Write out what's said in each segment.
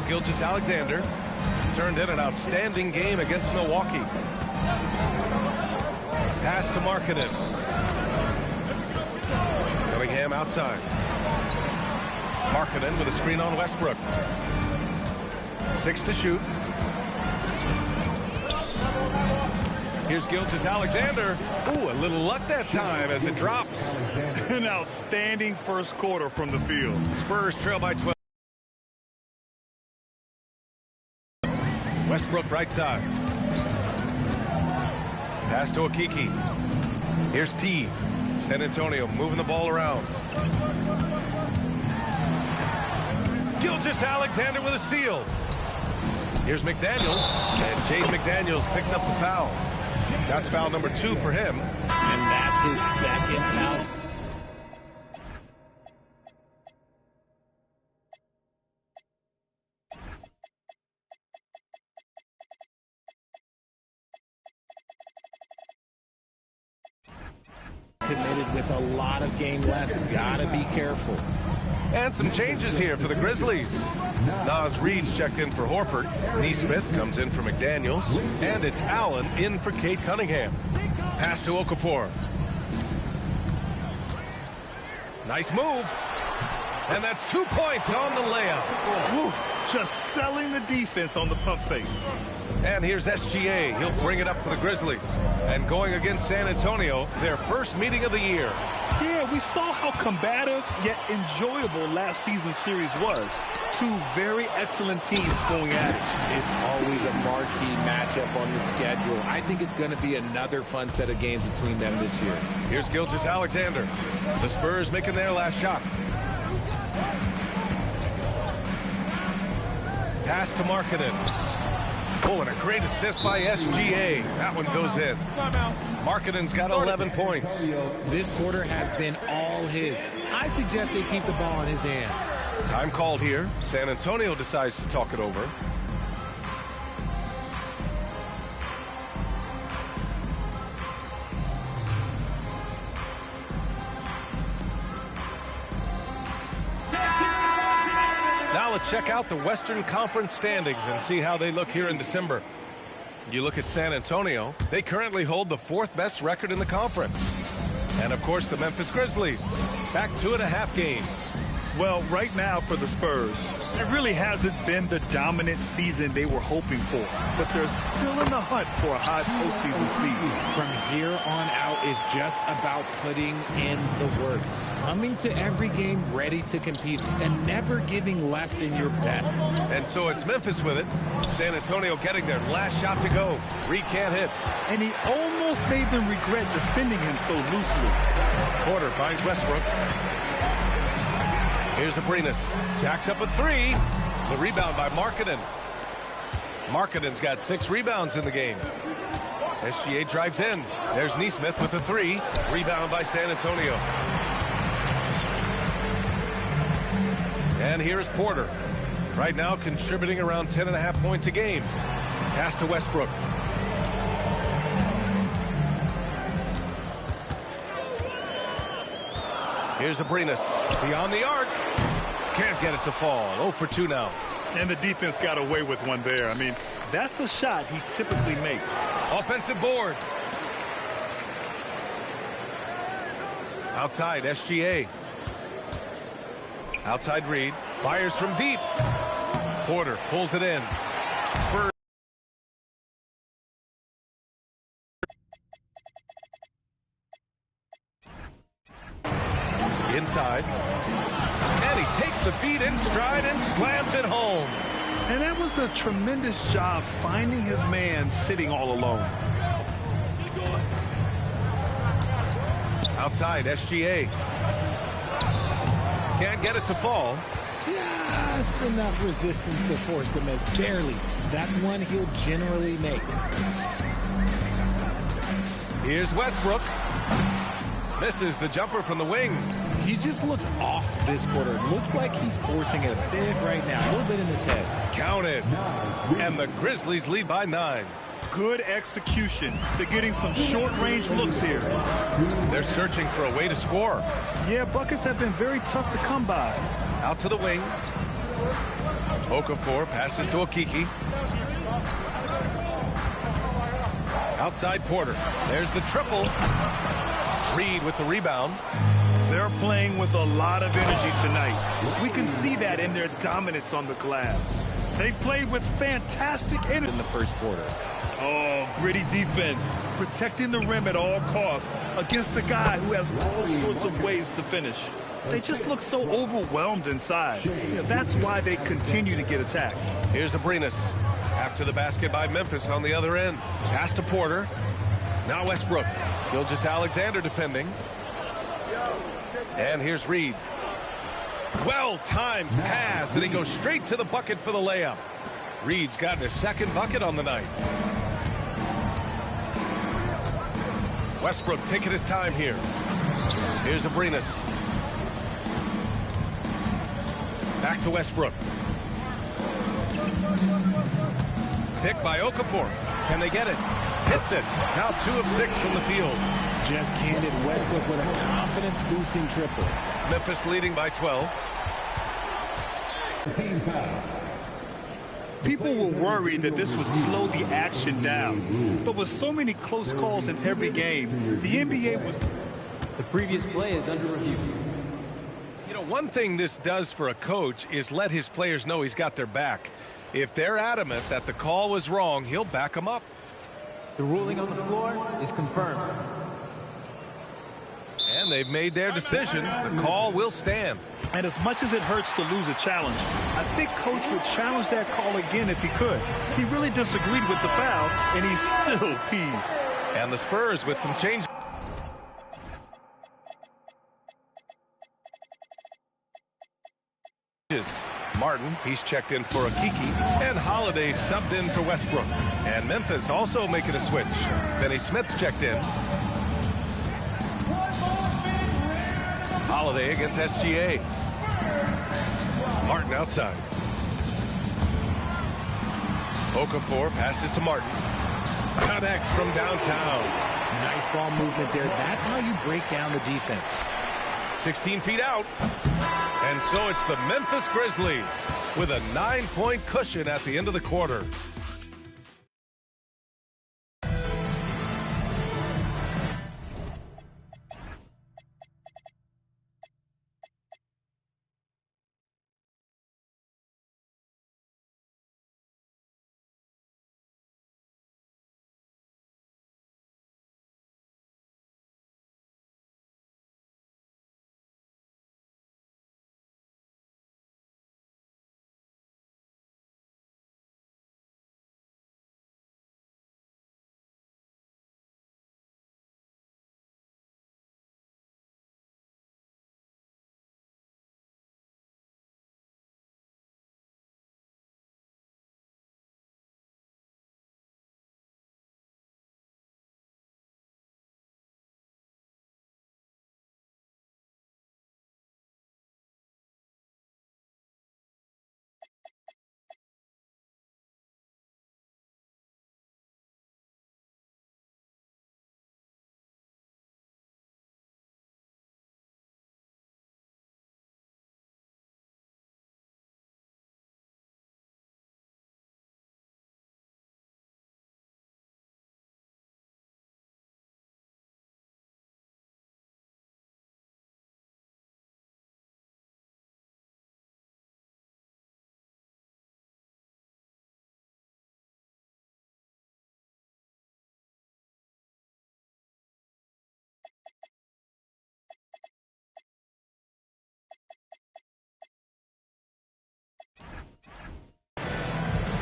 Gilgeous-Alexander turned in an outstanding game against Milwaukee. Pass to Markkanen. Cunningham outside. Markkanen with a screen on Westbrook. 6 to shoot. Here's Gilgeous-Alexander. Ooh, a little luck that time as it drops. An outstanding first quarter from the field. Spurs trail by 12. Westbrook right side. Pass to Okiki. Here's T. San Antonio moving the ball around. Gilgeous-Alexander with a steal. Here's McDaniels, and Jaden McDaniels picks up the foul. That's foul number 2 for him. And that's his second foul. Committed with a lot of game left. Gotta be careful. And some changes here for the Grizzlies. Naz Reid's checked in for Horford. Neesmith comes in for McDaniels. And it's Allen in for Cade Cunningham. Pass to Okafor. Nice move. And that's 2 points on the layup. Ooh, just selling the defense on the pump fake. And here's SGA. He'll bring it up for the Grizzlies. And going against San Antonio, their first meeting of the year. Yeah, we saw how combative yet enjoyable last season's series was. 2 very excellent teams going at it. It's always a marquee matchup on the schedule. I think it's going to be another fun set of games between them this year. Here's Gilgeous-Alexander. The Spurs making their last shot. Pass to Markkanen. Oh, and a great assist by SGA. That one goes in. Markkanen's got 11 points. This quarter has been all his. I suggest they keep the ball in his hands. Time called here. San Antonio decides to talk it over. Now let's check out the Western Conference standings and see how they look here in December. You look at San Antonio, they currently hold the 4th best record in the conference. And of course the Memphis Grizzlies, back 2.5 games. Well, right now for the Spurs, it really hasn't been the dominant season they were hoping for. But they're still in the hunt for a high postseason seed. From here on out is just about putting in the work. Coming to every game ready to compete and never giving less than your best. And so it's Memphis with it. San Antonio getting their last shot to go. Reed can't hit. And he almost made them regret defending him so loosely. Porter finds Westbrook. Here's Abrinas. Jacks up a 3. The rebound by Markkanen. Markkanen's got 6 rebounds in the game. SGA drives in. There's Neesmith with a 3. Rebound by San Antonio. And here's Porter. Right now contributing around 10.5 points a game. Pass to Westbrook. Here's Abrinas. Beyond the arc. Can't get it to fall. 0 for 2 now. And the defense got away with one there. I mean, that's a shot he typically makes. Offensive board. Outside, SGA. Outside Reed. Fires from deep. Porter pulls it in. Spurs. Inside. And he takes the feed in stride and slams it home. And that was a tremendous job finding his man sitting all alone. Outside, SGA. Can't get it to fall. Just enough resistance to force them as barely. That's one he'll generally make. Here's Westbrook. Misses the jumper from the wing. He just looks off this quarter. Looks like he's forcing it a bit right now. A little bit in his head. Counted. And the Grizzlies lead by 9. Good execution. They're getting some short-range looks here. They're searching for a way to score. Yeah, buckets have been very tough to come by. Out to the wing. Okafor passes to Okiki. Outside Porter. There's the triple. Reed with the rebound. They're playing with a lot of energy tonight. We can see that in their dominance on the glass. They've played with fantastic energy In the first quarter. Oh, gritty defense, protecting the rim at all costs against a guy who has all sorts of ways to finish. They just look so overwhelmed inside. That's why they continue to get attacked. Here's Abrinas. After the basket by Memphis on the other end. Pass to Porter. Now Westbrook. Gilgeous-Alexander defending. And here's Reed. Well-timed pass, and he goes straight to the bucket for the layup. Reed's gotten his second bucket on the night. Westbrook taking his time here. Here's Abrinas. Back to Westbrook. Pick by Okafor. Can they get it? Hits it. Now 2 of 6 from the field. Just handed Westbrook with a confidence-boosting triple. Memphis leading by 12. People were worried that this would slow the action down. But with so many close calls in every game, the NBA was... The previous play is under review. You know, one thing this does for a coach is let his players know he's got their back. If they're adamant that the call was wrong, he'll back them up. The ruling on the floor is confirmed. And they've made their decision. The call will stand. And as much as it hurts to lose a challenge, I think Coach would challenge that call again if he could. He really disagreed with the foul, and he's still peeved. And the Spurs with some change. Martin, he's checked in for Okiki, and Holiday subbed in for Westbrook. And Memphis also making a switch. Finney Smith's checked in. Holiday against SGA. Martin outside. Okafor passes to Martin. Connects from downtown. Nice ball movement there. That's how you break down the defense. 16 feet out. And so it's the Memphis Grizzlies with a 9-point cushion at the end of the quarter.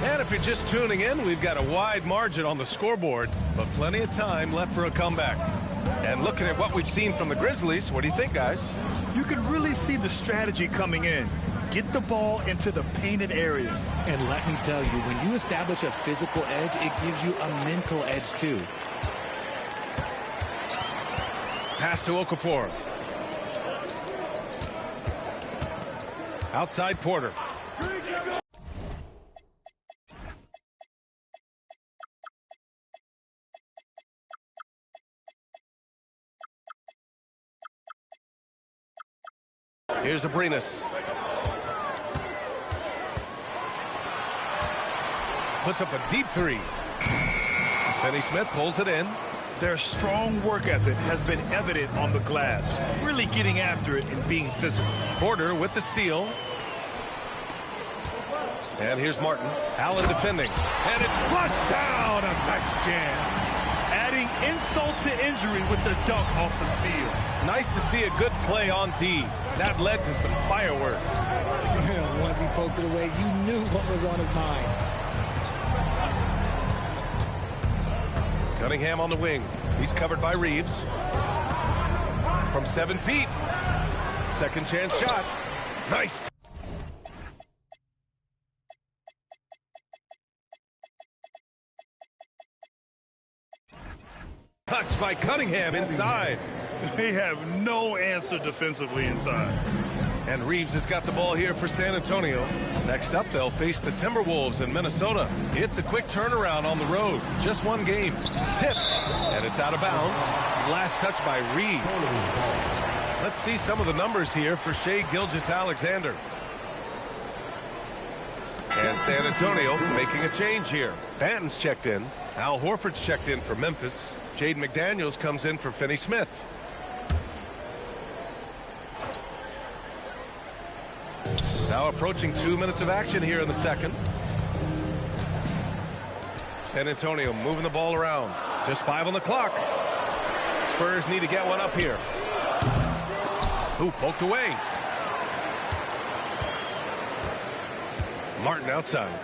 And if you're just tuning in, we've got a wide margin on the scoreboard, but plenty of time left for a comeback. And looking at what we've seen from the Grizzlies, what do you think, guys? You can really see the strategy coming in. Get the ball into the painted area. And let me tell you, when you establish a physical edge, it gives you a mental edge too. Pass to Okafor. Outside Porter. Here's Abrinas. puts up a deep three. Finney Smith pulls it in. Their strong work ethic has been evident on the glass, really getting after it and being physical. Porter with the steal. And here's Martin. Allen defending. And it's flushed down. A nice jam. Adding insult to injury with the dunk off the steal. Nice to see a good play on D. That led to some fireworks. Once he poked it away, you knew what was on his mind. Cunningham on the wing. He's covered by Reeves. From 7 feet. Second chance shot. Nice. Touch by Cunningham inside. They have no answer defensively inside. And Reeves has got the ball here for San Antonio. Next up, they'll face the Timberwolves in Minnesota. It's a quick turnaround on the road. Just one game. Tipped. And it's out of bounds. Last touch by Reeves. Let's see some of the numbers here for Shai Gilgeous-Alexander. And San Antonio making a change here. Banton's checked in. Al Horford's checked in for Memphis. Jaden McDaniels comes in for Finney Smith. Now approaching 2 minutes of action here in the second. San Antonio moving the ball around. Just 5 on the clock. Spurs need to get one up here. Ooh, poked away. Martin outside.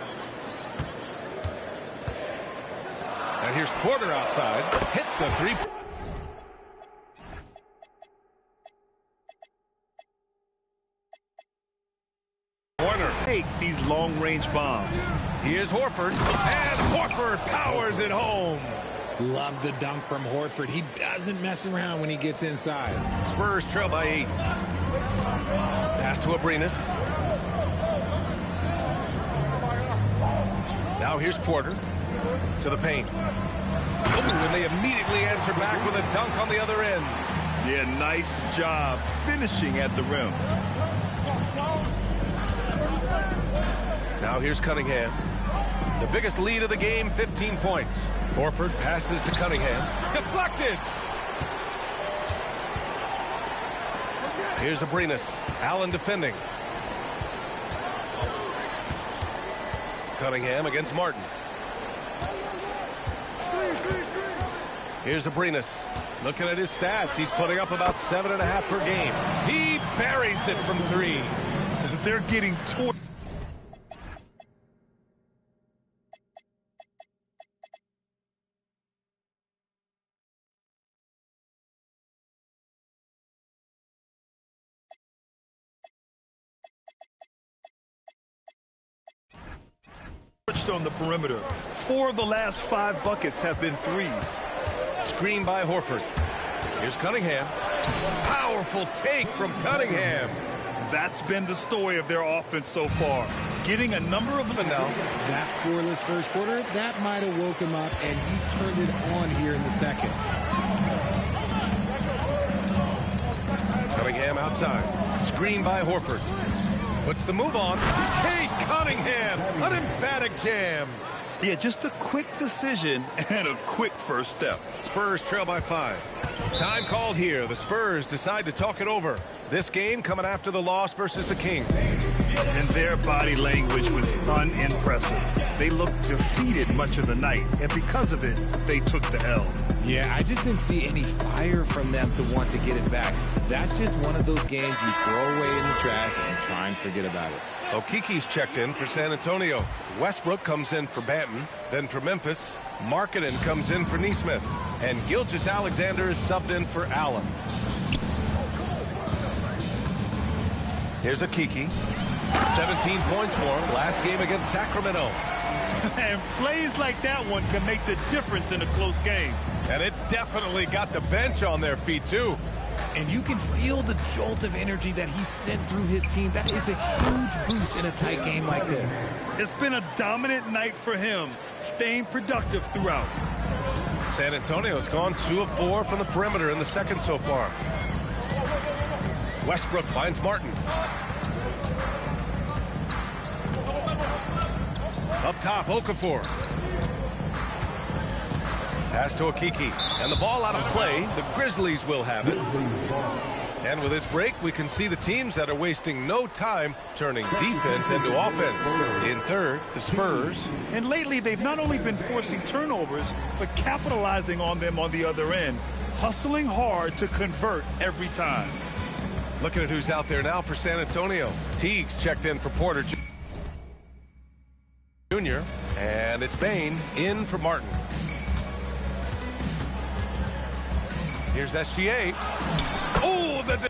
And here's Porter outside. Hits the three. Warner. Take these long-range bombs. Here's Horford. And Horford powers it home. Love the dunk from Horford. He doesn't mess around when he gets inside. Spurs trail by 8. Pass to Abrinas. Now here's Porter to the paint. Oh, and they immediately answer back with a dunk on the other end. Yeah, nice job finishing at the rim. Now here's Cunningham. The biggest lead of the game, 15 points. Horford passes to Cunningham. Deflected! Here's Abrinas. Allen defending. Cunningham against Martin. Here's Abrinas. Looking at his stats, he's putting up about 7.5 per game. He buries it from 3. They're getting torn. On the perimeter. 4 of the last 5 buckets have been threes. Screen by Horford. Here's Cunningham. Powerful take from Cunningham. That's been the story of their offense so far. Getting a number of them now. That scoreless first quarter, that might have woke him up, and he's turned it on here in the second. Cunningham outside. Screen by Horford. Puts the move on. Kate Cunningham, an emphatic jam. Yeah, just a quick decision and a quick first step. Spurs trail by 5. Time called here. The Spurs decide to talk it over. This game coming after the loss versus the Kings. And their body language was unimpressive. They looked defeated much of the night, and because of it, they took the L. Yeah, I just didn't see any fire from them to want to get it back. That's just one of those games you throw away in the trash and try and forget about it. Okiki's checked in for San Antonio. Westbrook comes in for Banton. Then for Memphis, Markkanen comes in for Nesmith. And Gilgeous-Alexander is subbed in for Allen. Here's Okiki. 17 points for him last game against Sacramento. And plays like that one can make the difference in a close game. And it definitely got the bench on their feet, too. And you can feel the jolt of energy that he sent through his team. That is a huge boost in a tight game like this. It's been a dominant night for him, staying productive throughout. San Antonio's gone 2 of 4 from the perimeter in the second so far. Westbrook finds Martin. Up top, Okafor. Pass to Okiki. And the ball out of play. The Grizzlies will have it. And with this break, we can see the teams that are wasting no time turning defense into offense. In third, the Spurs. And lately, they've not only been forcing turnovers, but capitalizing on them on the other end. Hustling hard to convert every time. Looking at who's out there now for San Antonio. Teague's checked in for Porter Jr. And it's Bain in for Martin. Here's SGA. Oh, the...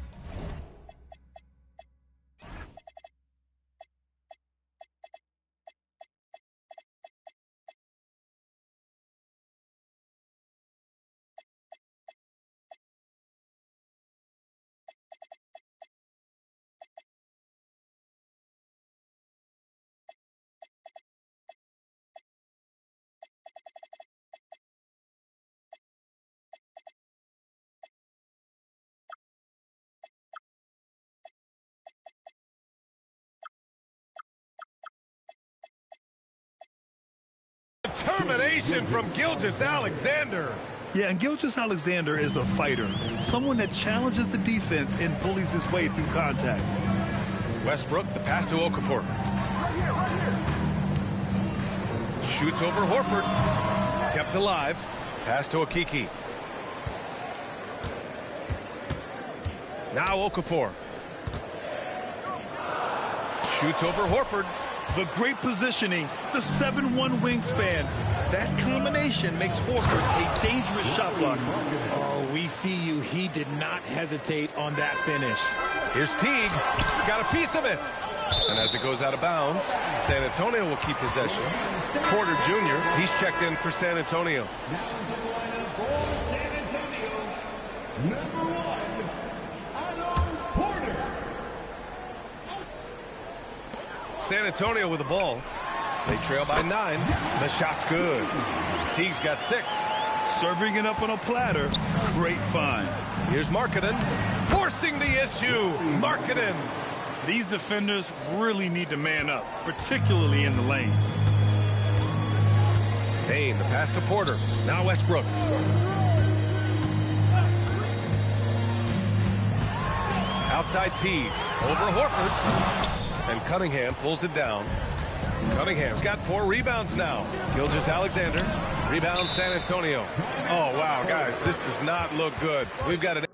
Determination from Gilgeous-Alexander. Yeah, and Gilgeous-Alexander is a fighter. Someone that challenges the defense and bullies his way through contact. Westbrook, the pass to Okafor. Shoots over Horford. Kept alive. Pass to Okiki. Now Okafor. Shoots over Horford. The great positioning, the 7'1" wingspan. That combination makes Horford a dangerous shot blocker. Oh, we see you. He did not hesitate on that finish. Here's Teague. Got a piece of it. And as it goes out of bounds, San Antonio will keep possession. Porter Jr., he's checked in for San Antonio. San Antonio with the ball. They trail by 9. The shot's good. Teague's got 6. Serving it up on a platter. Great find. Here's Markkanen. Forcing the issue. Markkanen. These defenders really need to man up, particularly in the lane. Bain, the pass to Porter. Now Westbrook. Outside Teague. Over Horford. And Cunningham pulls it down. Cunningham's got 4 rebounds now. Gilgeous-Alexander. Rebound San Antonio. Oh, wow, guys, this does not look good. We've got an...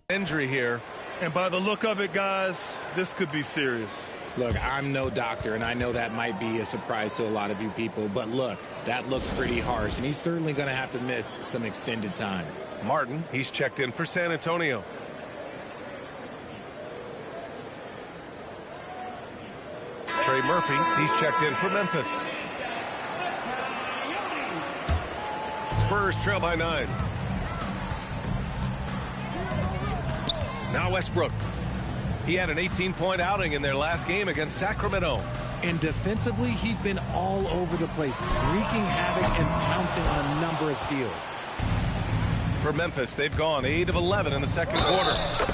injury here. And by the look of it, guys, this could be serious. Look, I'm no doctor, and I know that might be a surprise to a lot of you people, but look, that looked pretty harsh, and he's certainly going to have to miss some extended time. Martin, he's checked in for San Antonio. Trey Murphy, he's checked in for Memphis. Spurs trail by 9. Now Westbrook. He had an 18-point outing in their last game against Sacramento. And defensively, he's been all over the place, wreaking havoc and pouncing on a number of steals. For Memphis, they've gone 8 of 11 in the second quarter.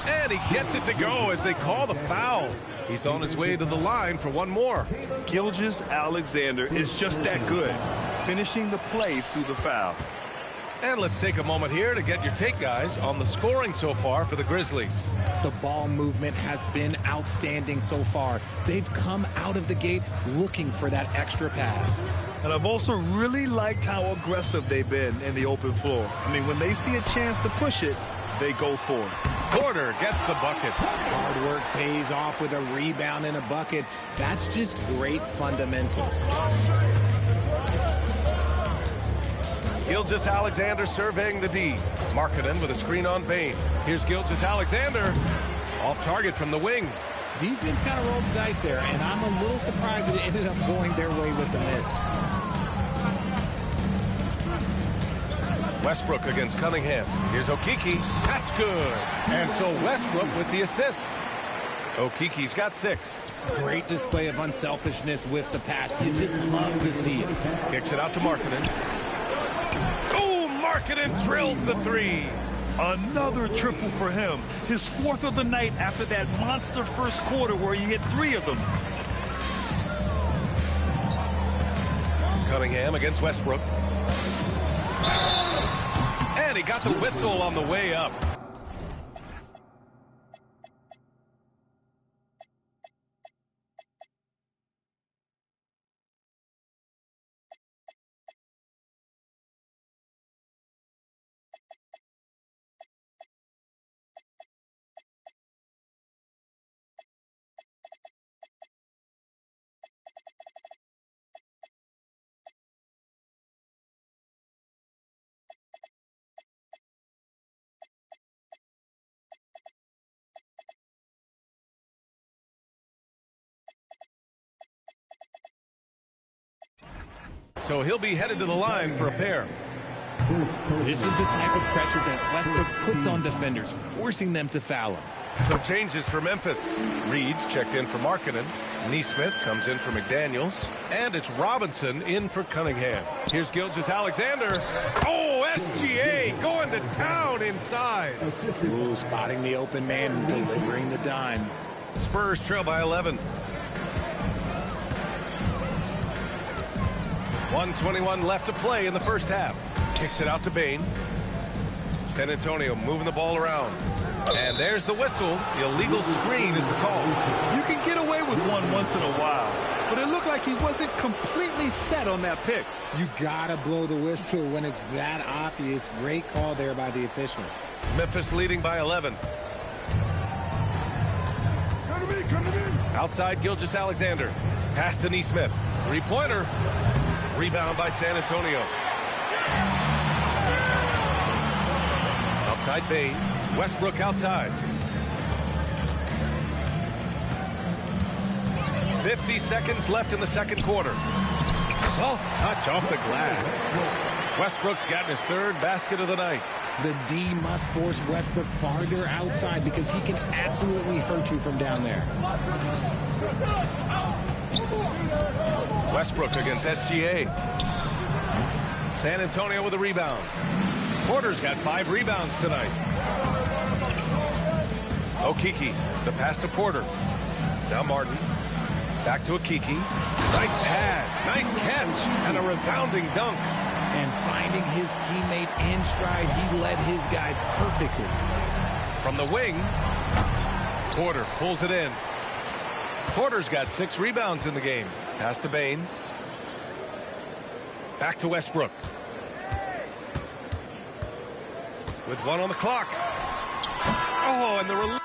And he gets it to go as they call the foul. He's on his way to the line for one more. Gilgeous-Alexander is just that good, finishing the play through the foul. And let's take a moment here to get your take, guys, on the scoring so far for the Grizzlies. The ball movement has been outstanding so far. They've come out of the gate looking for that extra pass. And I've also really liked how aggressive they've been in the open floor. I mean, when they see a chance to push it, they go for it. Porter gets the bucket. Hard work pays off with a rebound and a bucket. That's just great fundamentals. Gilgeous-Alexander surveying the D. Markkanen with a screen on Bain. Here's Gilgeous-Alexander. Off target from the wing. Defense kind of rolled the dice there, and I'm a little surprised that it ended up going their way with the miss. Westbrook against Cunningham. Here's Okeke. That's good. And so Westbrook with the assist. Okeke's got 6. Great display of unselfishness with the pass. You just love to see it. Kicks it out to Markkanen. Oh, Markkanen drills the 3. Another triple for him. His 4th of the night after that monster first quarter where he hit 3 of them. Cunningham against Westbrook. And he got the whistle on the way up. So he'll be headed to the line for a pair. This is the type of pressure that Westbrook puts on defenders, forcing them to foul him. So changes for Memphis. Reed's checked in for Markkanen. Neesmith comes in for McDaniels. And it's Robinson in for Cunningham. Here's Gilgeous-Alexander. Oh, SGA going to town inside. Ooh, spotting the open man and delivering the dime. Spurs trail by 11. 1:21 left to play in the first half. Kicks it out to Bane. San Antonio moving the ball around. And there's the whistle. The illegal screen is the call. You can get away with one once in a while, but it looked like he wasn't completely set on that pick. You gotta blow the whistle when it's that obvious. Great call there by the official. Memphis leading by 11. Come to me. Outside Gilgeous-Alexander. Pass to Neesmith. 3-pointer. Rebound by San Antonio. Outside Bane. Westbrook outside. 50 seconds left in the second quarter. Soft touch off the glass. Westbrook's gotten his 3rd basket of the night. The D must force Westbrook farther outside because he can absolutely hurt you from down there. Westbrook against SGA. San Antonio with a rebound. Porter's got 5 rebounds tonight. Okeke, the pass to Porter. Now Martin. Back to Okeke. Nice pass, nice catch, and a resounding dunk. And finding his teammate in stride, he led his guy perfectly. From the wing, Porter pulls it in. Porter's got 6 rebounds in the game. Pass to Bane. Back to Westbrook. With 1 on the clock. Oh, and the release.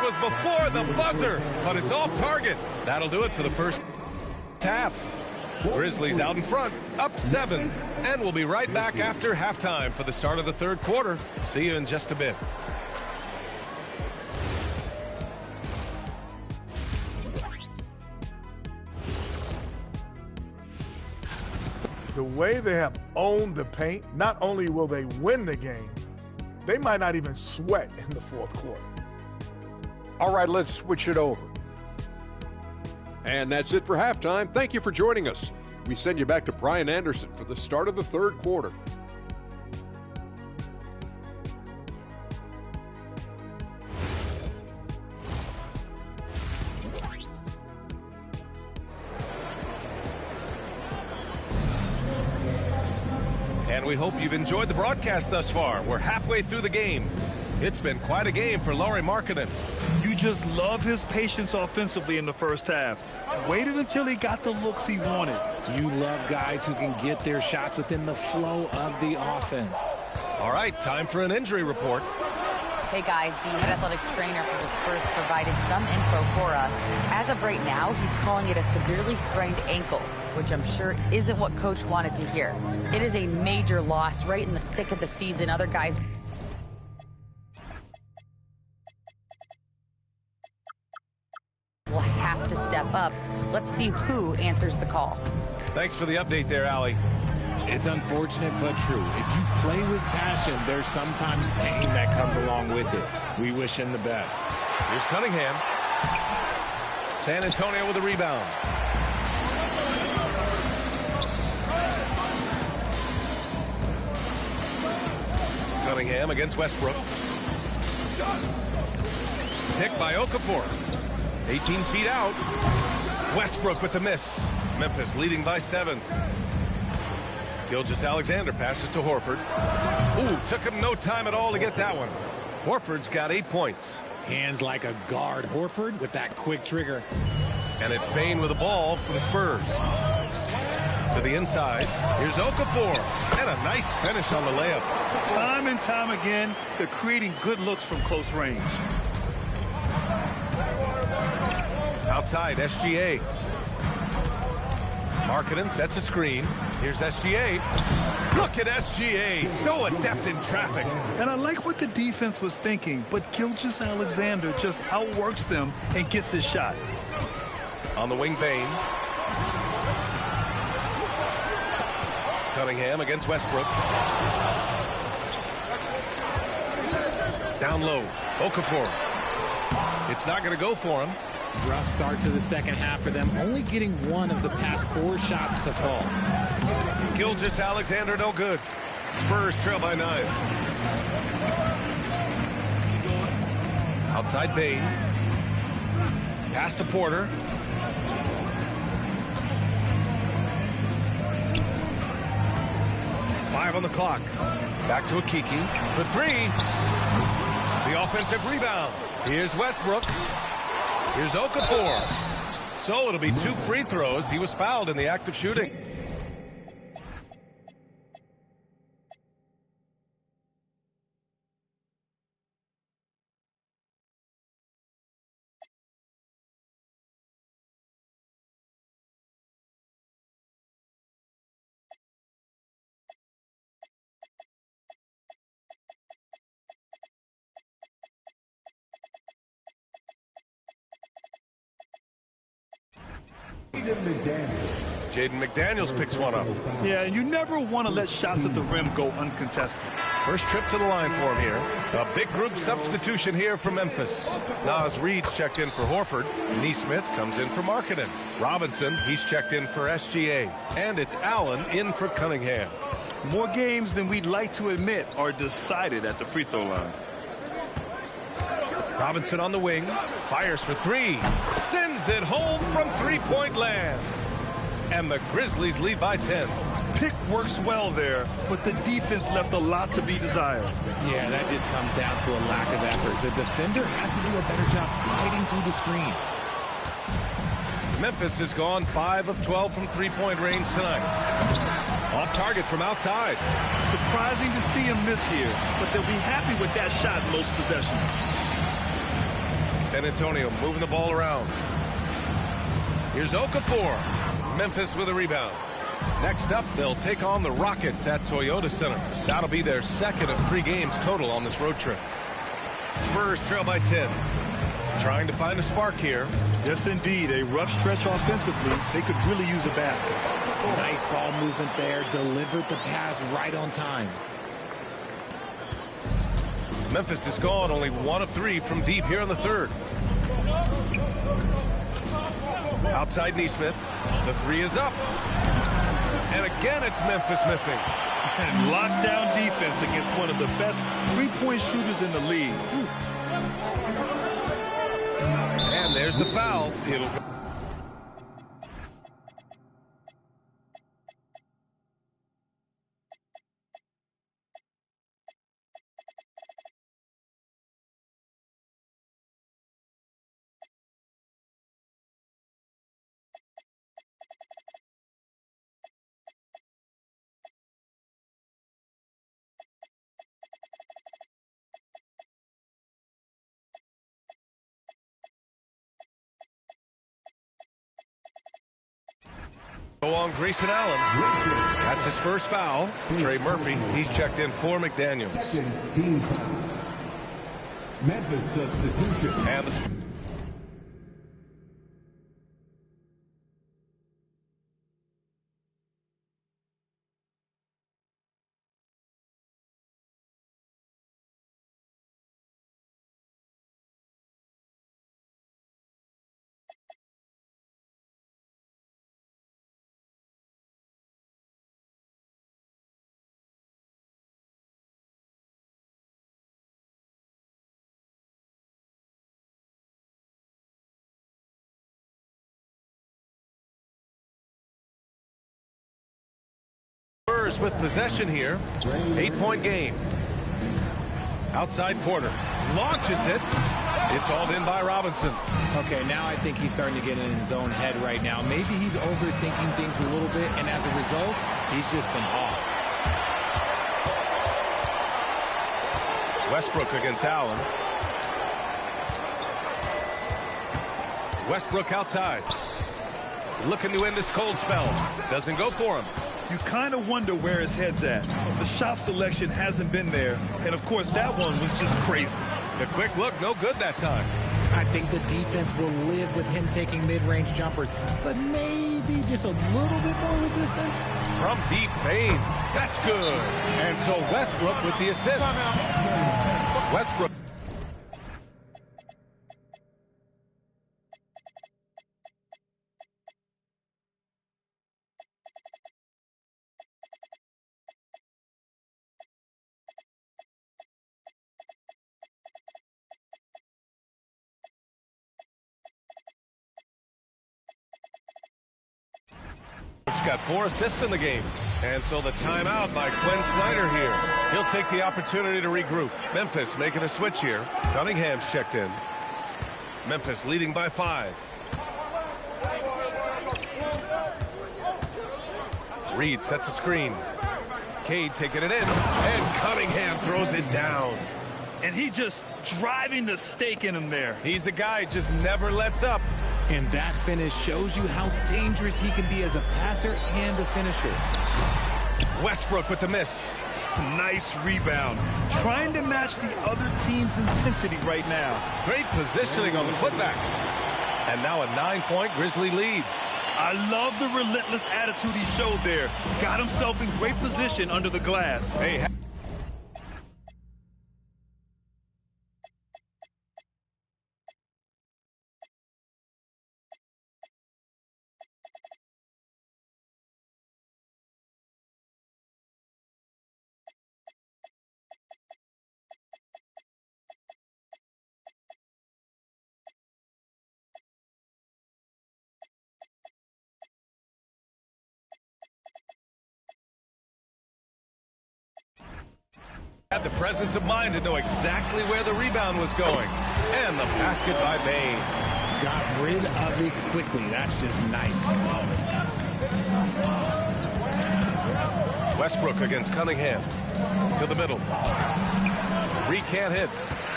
Was before the buzzer, but it's off target. That'll do it for the first half. Grizzlies out in front, up 7, and we'll be right back after halftime for the start of the 3rd quarter. See you in just a bit. The way they have owned the paint, not only will they win the game, they might not even sweat in the 4th quarter. All right, let's switch it over. And that's it for halftime. Thank you for joining us. We send you back to Brian Anderson for the start of the 3rd quarter. And we hope you've enjoyed the broadcast thus far. We're halfway through the game. It's been quite a game for Lauri Markkanen. You just love his patience offensively in the first half. Waited until he got the looks he wanted. You love guys who can get their shots within the flow of the offense. All right, time for an injury report. Hey guys, the head athletic trainer for the Spurs provided some info for us. As of right now, he's calling it a severely sprained ankle, which I'm sure isn't what coach wanted to hear. It is a major loss right in the thick of the season. Other guys will have to step up. Let's see who answers the call. Thanks for the update there, Allie. It's unfortunate but true. If you play with passion, there's sometimes pain that comes along with it. We wish him the best. Here's Cunningham. San Antonio with a rebound. Cunningham against Westbrook. Picked by Okafor. 18 feet out. Westbrook with the miss. Memphis leading by 7. Gilgeous-Alexander passes to Horford. Ooh, took him no time at all to get that one. Horford's got 8 points. Hands like a guard. Horford with that quick trigger. And it's Bane with the ball for the Spurs. To the inside. Here's Okafor. And a nice finish on the layup. Time and time again, they're creating good looks from close range. Outside, SGA. Markkanen sets a screen. Here's SGA. Look at SGA. So adept in traffic. And I like what the defense was thinking, but Gilgeous-Alexander just outworks them and gets his shot. On the wing, Bane. Cunningham against Westbrook. Down low. Okafor. It's not going to go for him. Rough start to the second half for them, only getting one of the past 4 shots to fall. Gilgeous-Alexander no good. Spurs trail by 9. Outside Bane. Pass to Porter. Five on the clock. Back to Akiki for 3. The offensive rebound. Here's Westbrook. Here's Okafor. So it'll be 2 free throws. He was fouled in the act of shooting. Jaden McDaniels picks one up. Yeah, and you never want to let shots at the rim go uncontested. First trip to the line for him here. A big group substitution here for Memphis. Nas Reed's checked in for Horford. Neesmith comes in for Markkanen. Robinson, he's checked in for SGA. And it's Allen in for Cunningham. More games than we'd like to admit are decided at the free throw line. Robinson on the wing. Fires for 3. Sends it home from three-point land. And the Grizzlies lead by 10. Pick works well there, but the defense left a lot to be desired. Yeah, that just comes down to a lack of effort. The defender has to do a better job fighting through the screen. Memphis has gone 5 of 12 from three-point range tonight. Off target from outside. Surprising to see him miss here, but they'll be happy with that shot most possessions. San Antonio moving the ball around. Here's Okafor. Memphis with a rebound. Next up, they'll take on the Rockets at Toyota Center. That'll be their second of 3 games total on this road trip. Spurs trail by 10. Trying to find a spark here. Yes, indeed. A rough stretch offensively. They could really use a basket. Nice ball movement there. Delivered the pass right on time. Memphis is gone only 1 of 3 from deep here in the third. Outside Neesmith. The 3 is up. And again, it's Memphis missing. And lockdown defense against one of the best three-point shooters in the league. And there's the foul. It'll go. Go on Grayson Allen. That's his first foul. Trey Murphy, he's checked in for McDaniels. Team foul. Memphis substitution. And the Spurs with possession here. 8-point game. Outside Porter. Launches it. It's hauled in by Robinson. Okay, now I think he's starting to get in his own head right now. Maybe he's overthinking things a little bit, and as a result, he's just been off. Westbrook against Allen. Westbrook outside. Looking to end this cold spell. Doesn't go for him. You kind of wonder where his head's at. The shot selection hasn't been there. And, of course, that one was just crazy. The quick look, no good that time. I think the defense will live with him taking mid-range jumpers, but maybe just a little bit more resistance. From deep Payne. That's good. And so Westbrook with the assist. Westbrook. Got 4 assists in the game. And so the timeout by Quinn Snyder here. He'll take the opportunity to regroup. Memphis making a switch here. Cunningham's checked in. Memphis leading by 5. Reed sets a screen. Cade taking it in. And Cunningham throws it down. And he just driving the stake in him there. He's a guy just never lets up. And that finish shows you how dangerous he can be as a passer and a finisher. Westbrook with the miss. Nice rebound. Trying to match the other team's intensity right now. Great positioning on the putback. And now a 9-point Grizzly lead. I love the relentless attitude he showed there. Got himself in great position under the glass. Hey. Had the presence of mind to know exactly where the rebound was going. And the basket by Bain. Got rid of it quickly. That's just nice. Westbrook against Cunningham. To the middle. Reed can't hit.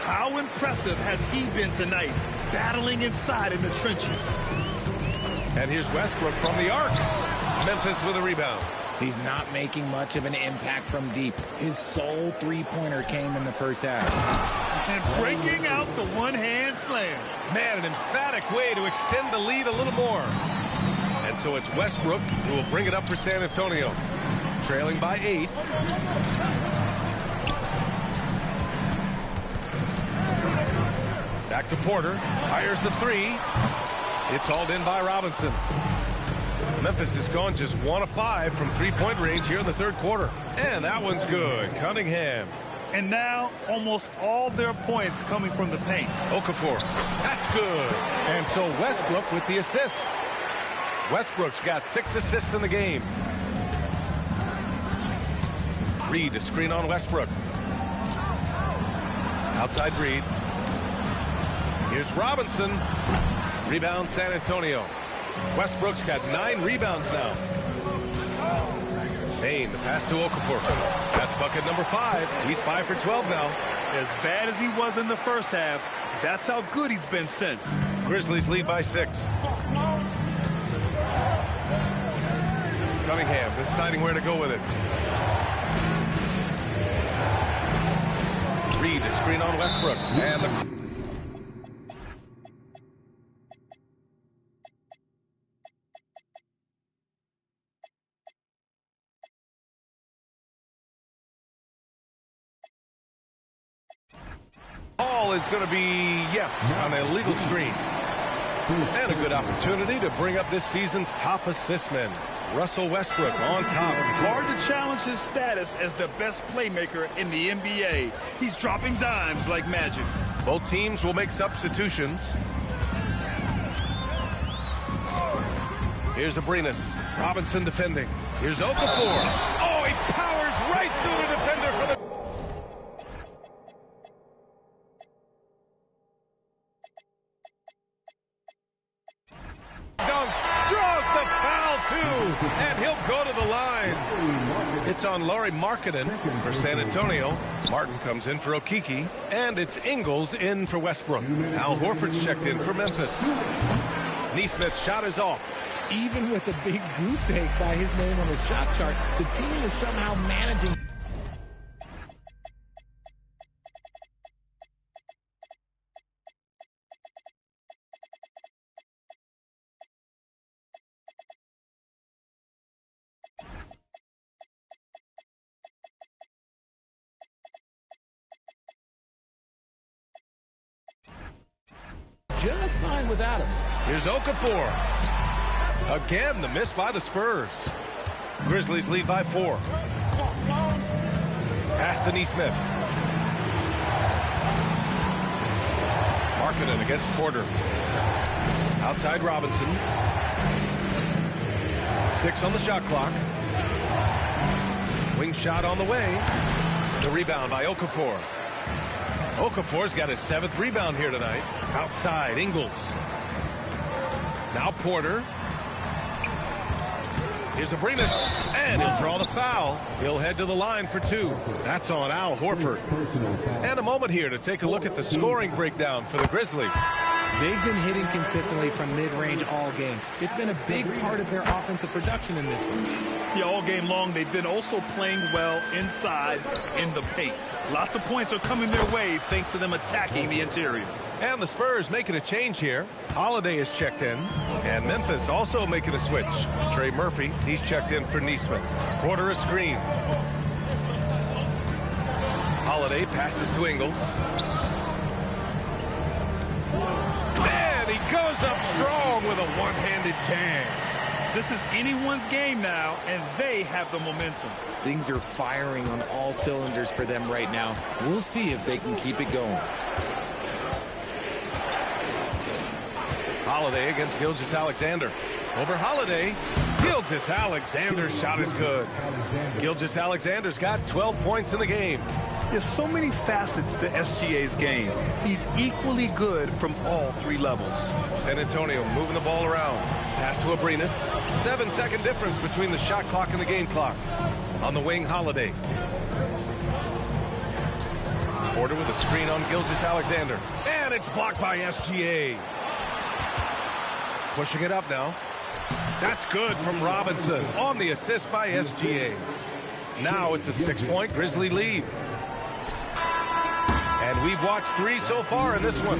How impressive has he been tonight, battling inside in the trenches. And here's Westbrook from the arc. Memphis with a rebound. He's not making much of an impact from deep. His sole three-pointer came in the first half. And breaking out the one-hand slam. Man, an emphatic way to extend the lead a little more. And so it's Westbrook who will bring it up for San Antonio. Trailing by 8. Back to Porter. Fires the 3. It's hauled in by Robinson. Memphis has gone just 1 of 5 from three-point range here in the third quarter. And that one's good. Cunningham. And now almost all their points coming from the paint. Okafor. That's good. And so Westbrook with the assist. Westbrook's got 6 assists in the game. Reed to screen on Westbrook. Outside Reed. Here's Robinson. Rebound San Antonio. Westbrook's got 9 rebounds now. Payne, the pass to Okafor. That's bucket number 5. He's 5 for 12 now. As bad as he was in the first half, that's how good he's been since. Grizzlies lead by 6. Cunningham deciding where to go with it. Reed, a screen on Westbrook. And the ball is going to be, yes, on an illegal screen. And a good opportunity to bring up this season's top assist man, Russell Westbrook, on top. Hard to challenge his status as the best playmaker in the NBA. He's dropping dimes like magic. Both teams will make substitutions. Here's Abrinas. Robinson defending. Here's Okafor. Oh, he powers right through the defender for the... Dunk. Draws the foul, too. And he'll go to the line. It's on Lauri Markkanen for San Antonio. Martin comes in for Okeke. And it's Ingles in for Westbrook. Al Horford's checked in for Memphis. Neesmith's shot is off. Even with a big goose egg by his name on the shot chart, the team is somehow managing. Just fine without him. Here's Okafor. Again, the miss by the Spurs. Grizzlies lead by 4. Pass to Neesmith. Markkanen against Porter. Outside Robinson. 6 on the shot clock. Wing shot on the way. The rebound by Okafor. Okafor's got his 7th rebound here tonight. Outside, Ingles. Now Porter. Here's Abrinas, and he'll draw the foul. He'll head to the line for 2. That's on Al Horford. And a moment here to take a look at the scoring breakdown for the Grizzlies. They've been hitting consistently from mid-range all game. It's been a big part of their offensive production in this one. Yeah, all game long, they've been also playing well inside in the paint. Lots of points are coming their way thanks to them attacking the interior. And the Spurs making a change here. Holiday is checked in. And Memphis also making a switch. Trey Murphy, he's checked in for Neesmith. Porter a screen. Holiday passes to Ingles. And he goes up strong with a one-handed jam. This is anyone's game now, and they have the momentum. Things are firing on all cylinders for them right now. We'll see if they can keep it going. Holiday against Gilgeous-Alexander. Over Holiday. Gilgeous-Alexander's shot is good. Gilgeous-Alexander's got 12 points in the game. There's so many facets to SGA's game. He's equally good from all 3 levels. San Antonio moving the ball around. Pass to Abrinas. 7-second difference between the shot clock and the game clock. On the wing, Holiday. Porter with a screen on Gilgeous-Alexander. And it's blocked by SGA. Pushing it up now. That's good from Robinson on the assist by SGA. Now it's a 6-point Grizzly lead. And we've watched 3 so far in this one.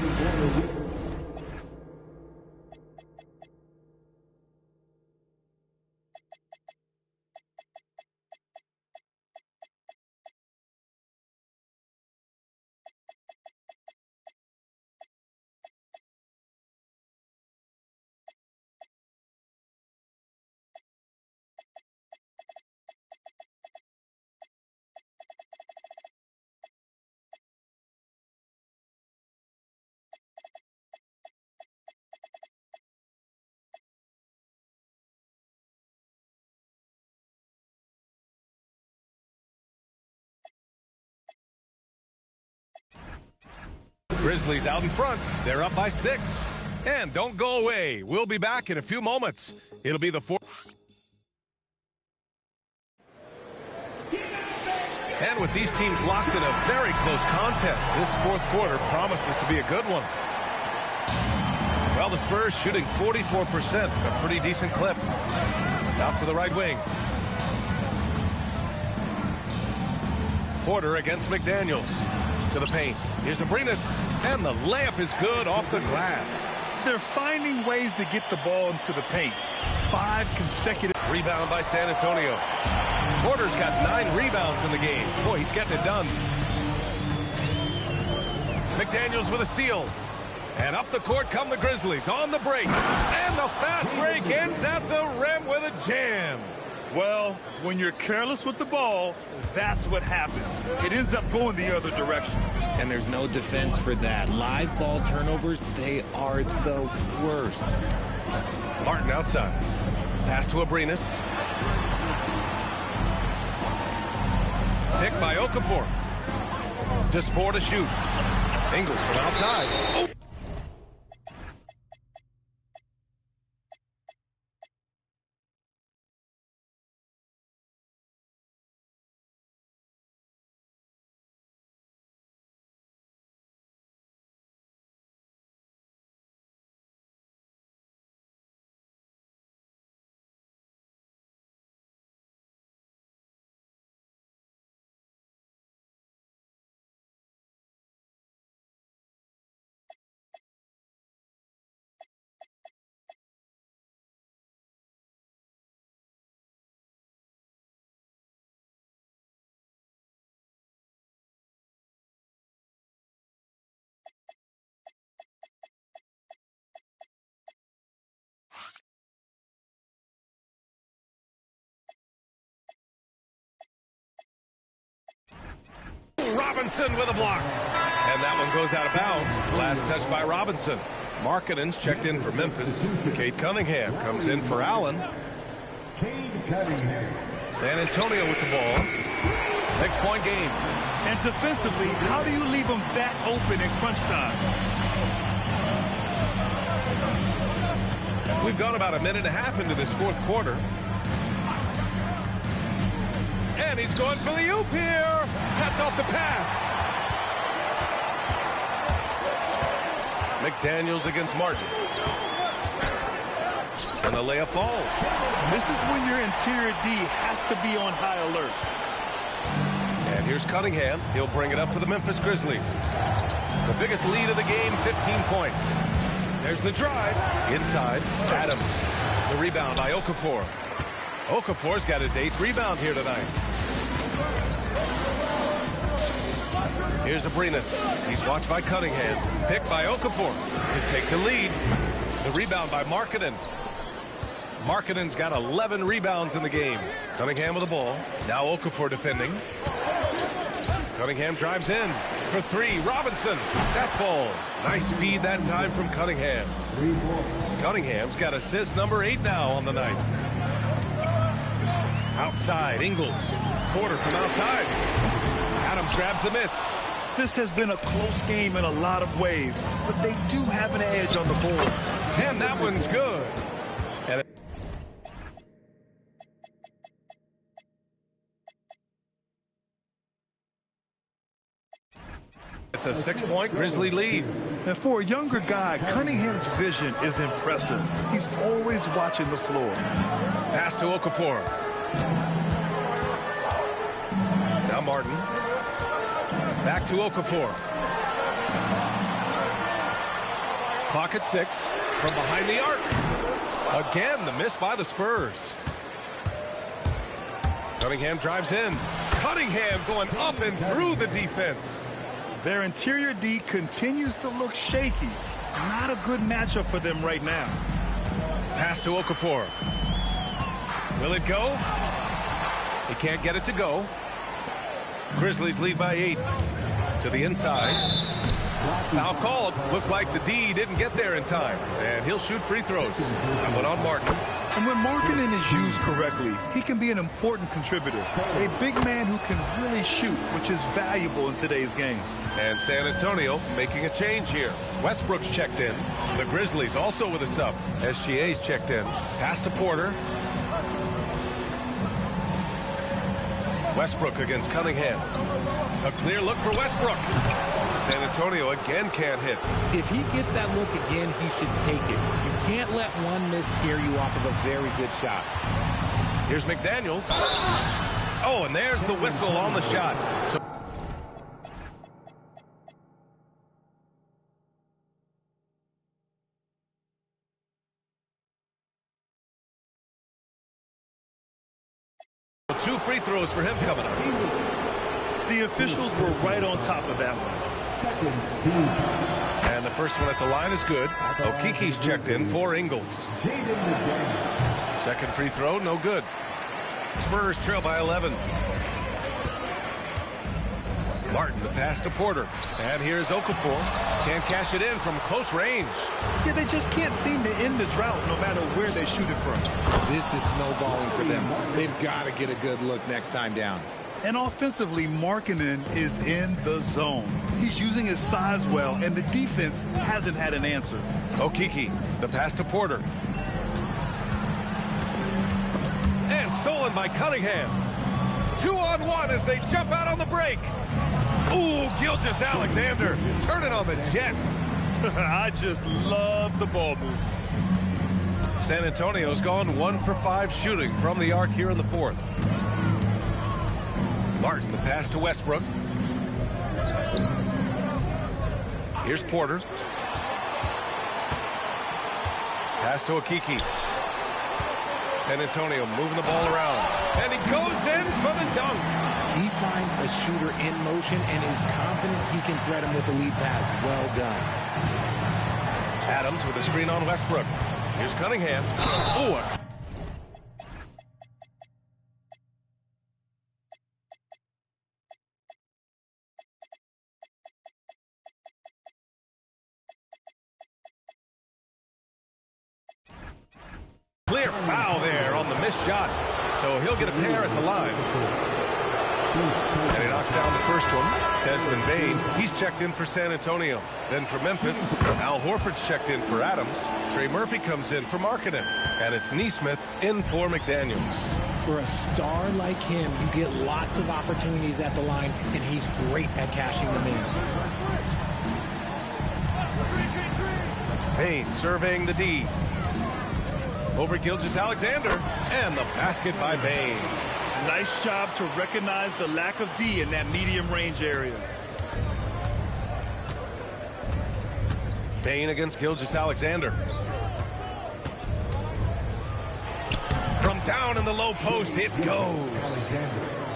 Grizzlies out in front. They're up by 6. And don't go away. We'll be back in a few moments. It'll be the 4th. And with these teams locked in a very close contest, this 4th quarter promises to be a good one. Well, the Spurs shooting 44%, a pretty decent clip. Out to the right wing. Porter against McDaniels. To the paint. Here's Abrinas. And the layup is good off the glass. They're finding ways to get the ball into the paint. 5 consecutive. Rebound by San Antonio. Porter's got 9 rebounds in the game. Boy, he's getting it done. McDaniels with a steal. And up the court come the Grizzlies on the break. And the fast break ends at the rim with a jam. Well, when you're careless with the ball, that's what happens. It ends up going the other direction. And there's no defense for that. Live ball turnovers, they are the worst. Martin outside. Pass to Abrinas. Pick by Okafor. Just 4 to shoot. Ingles from outside. Oh. Robinson with a block. And that one goes out of bounds. Last touch by Robinson. Markkanen's checked in for Memphis. Cade Cunningham comes in for Allen. San Antonio with the ball. 6-point game. And defensively, how do you leave them that open in crunch time? We've gone about a minute and a half into this fourth quarter. And he's going for the oop here. Sets off the pass. McDaniels against Martin. And the layup falls. This is when your interior D has to be on high alert. And here's Cunningham. He'll bring it up for the Memphis Grizzlies. The biggest lead of the game, 15 points. There's the drive. Inside, Adams. The rebound by Okafor. Okafor's got his 8th rebound here tonight. Here's Abrinas. He's watched by Cunningham. Picked by Okafor to take the lead. The rebound by Markkanen. Markkanen's got 11 rebounds in the game. Cunningham with the ball. Now Okafor defending. Cunningham drives in for 3. Robinson. That falls. Nice feed that time from Cunningham. Cunningham's got assist number 8 now on the night. Outside, Ingles. Porter from outside. Adams grabs the miss. This has been a close game in a lot of ways, but they do have an edge on the board. And that one's good. And it's a 6-point Grizzly lead. And for a younger guy, Cunningham's vision is impressive. He's always watching the floor. Pass to Okafor. Now Martin. Back to Okafor. Clock at 6 from behind the arc. Again, the miss by the Spurs. Cunningham drives in. Cunningham going up and through the defense. Their interior D continues to look shaky. Not a good matchup for them right now. Pass to Okafor. Will it go? He can't get it to go. Grizzlies lead by 8. To the inside. Foul called. Looked like the D didn't get there in time. And he'll shoot free throws. That one on Martin. And when Markkanen is used correctly, he can be an important contributor. A big man who can really shoot, which is valuable in today's game. And San Antonio making a change here. Westbrook's checked in. The Grizzlies also with a sub. SGA's checked in. Pass to Porter. Westbrook against Cunningham. A clear look for Westbrook. San Antonio again can't hit. If he gets that look again, he should take it. You can't let one miss scare you off of a very good shot. Here's McDaniels. Oh, and there's the whistle on the shot. So two free throws for him coming up. The officials were right on top of that one. And the first one at the line is good. Okiki's checked in for Ingles. Second free throw, no good. Spurs trail by 11. Martin, the pass to Porter. And here's Okafor. Can't cash it in from close range. Yeah, they just can't seem to end the drought no matter where they shoot it from. This is snowballing for them. They've got to get a good look next time down. And offensively, Markkanen is in the zone. He's using his size well, and the defense hasn't had an answer. Okiki, the pass to Porter. And stolen by Cunningham. 2-on-1 as they jump out on the break. Ooh, Gilgeous-Alexander turning on the Jets. I just love the ball move. San Antonio's gone 1 for 5 shooting from the arc here in the fourth. Martin, the pass to Westbrook. Here's Porter. Pass to Okiki. San Antonio moving the ball around. And he goes in for the dunk. He finds a shooter in motion and is confident he can threat him with the lead pass. Well done. Adams with a screen on Westbrook. Here's Cunningham. Ooh, clear foul there on the missed shot. So he'll get a pair at the line. And he knocks down the first one. Desmond Bane, he's checked in for San Antonio. Then for Memphis, Al Horford's checked in for Adams. Trey Murphy comes in for Markkanen. And it's Nesmith in for McDaniels. For a star like him, you get lots of opportunities at the line, and he's great at cashing them in. Bane surveying the D. Over Gilgeous-Alexander. And the basket by Bane. Nice job to recognize the lack of D in that medium range area. Bane against Gilgeous-Alexander. From down in the low post, it goes.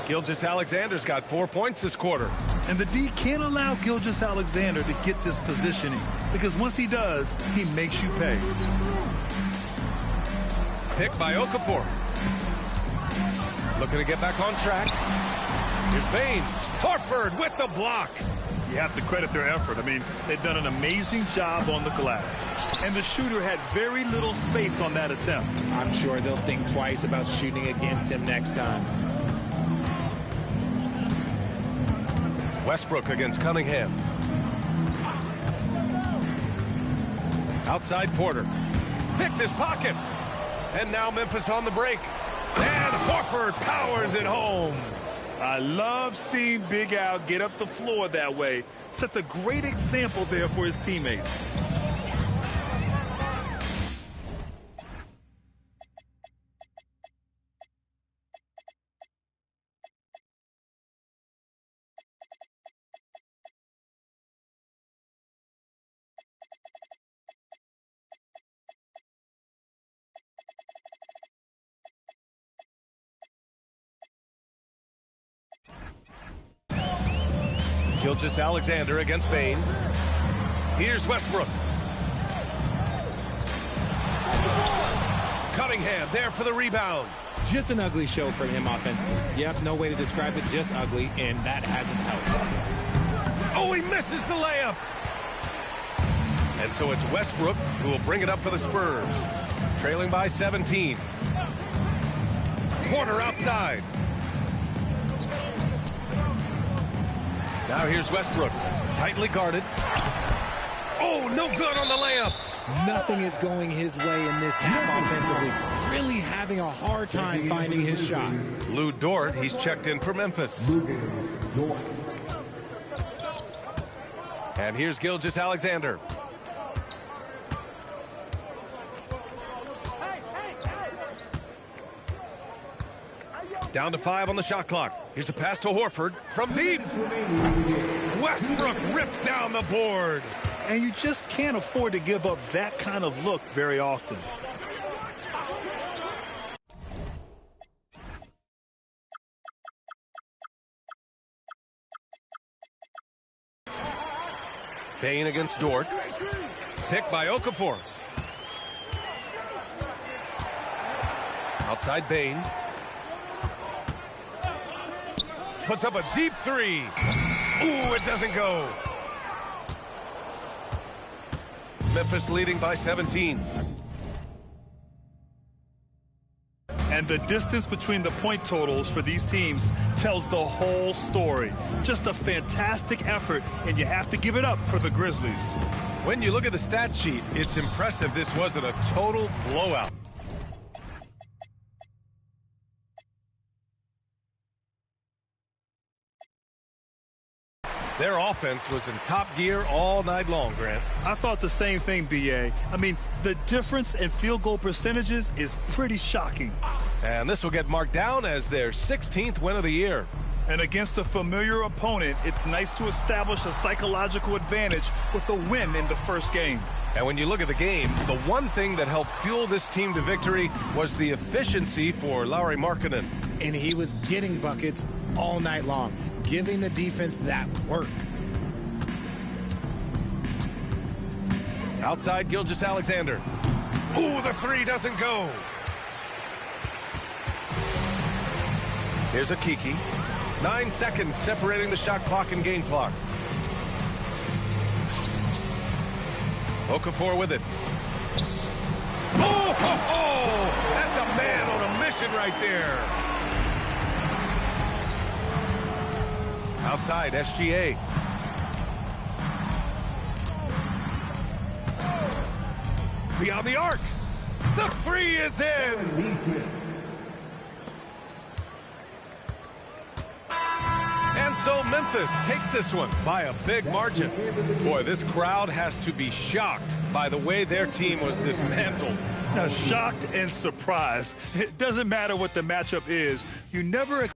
Gilgeous-Alexander's got 4 points this quarter. And the D can't allow Gilgeous-Alexander to get this positioning, because once he does, he makes you pay. Pick by Okafor. Looking to get back on track. Here's Bane. Horford with the block. You have to credit their effort. I mean, they've done an amazing job on the glass. And the shooter had very little space on that attempt. I'm sure they'll think twice about shooting against him next time. Westbrook against Cunningham. Outside Porter. Picked his pocket. And now Memphis on the break. And Horford powers it home. I love seeing Big Al get up the floor that way. Sets a great example there for his teammates. Gilgeous-Alexander against Bane. Here's Westbrook. Cunningham there for the rebound. Just an ugly show from him offensively. Yep, no way to describe it, just ugly, and that hasn't helped. Oh, he misses the layup. And so it's Westbrook who will bring it up for the Spurs. Trailing by 17. Porter outside. Now here's Westbrook, tightly guarded. Oh, no good on the layup. Nothing is going his way in this half offensively. Really having a hard time finding his shot. Lou Dort, he's checked in for Memphis. And here's Gilgeous-Alexander. Down to 5 on the shot clock. Here's a pass to Horford from deep. Westbrook rips down the board. And you just can't afford to give up that kind of look very often. Bane against Dort. Pick by Okafor. Outside Bane. Puts up a deep three. Ooh, it doesn't go. Memphis leading by 17. And the distance between the point totals for these teams tells the whole story. Just a fantastic effort, and you have to give it up for the Grizzlies. When you look at the stat sheet, it's impressive this wasn't a total blowout. Their offense was in top gear all night long, Grant. I thought the same thing, B.A. I mean, the difference in field goal percentages is pretty shocking. And this will get marked down as their 16th win of the year. And against a familiar opponent, it's nice to establish a psychological advantage with a win in the first game. And when you look at the game, the one thing that helped fuel this team to victory was the efficiency for Lauri Markkanen. And he was getting buckets all night long, giving the defense that work. Outside Gilgeous-Alexander. Ooh, the three doesn't go. Here's a Kiki. 9 seconds separating the shot clock and game clock. Okafor with it. Oh, ho, ho! That's a man on a mission right there. Outside, SGA. Beyond the arc. The three is in. And so Memphis takes this one by a big margin. Boy, this crowd has to be shocked by the way their team was dismantled. Now, shocked and surprised. It doesn't matter what the matchup is. You never expect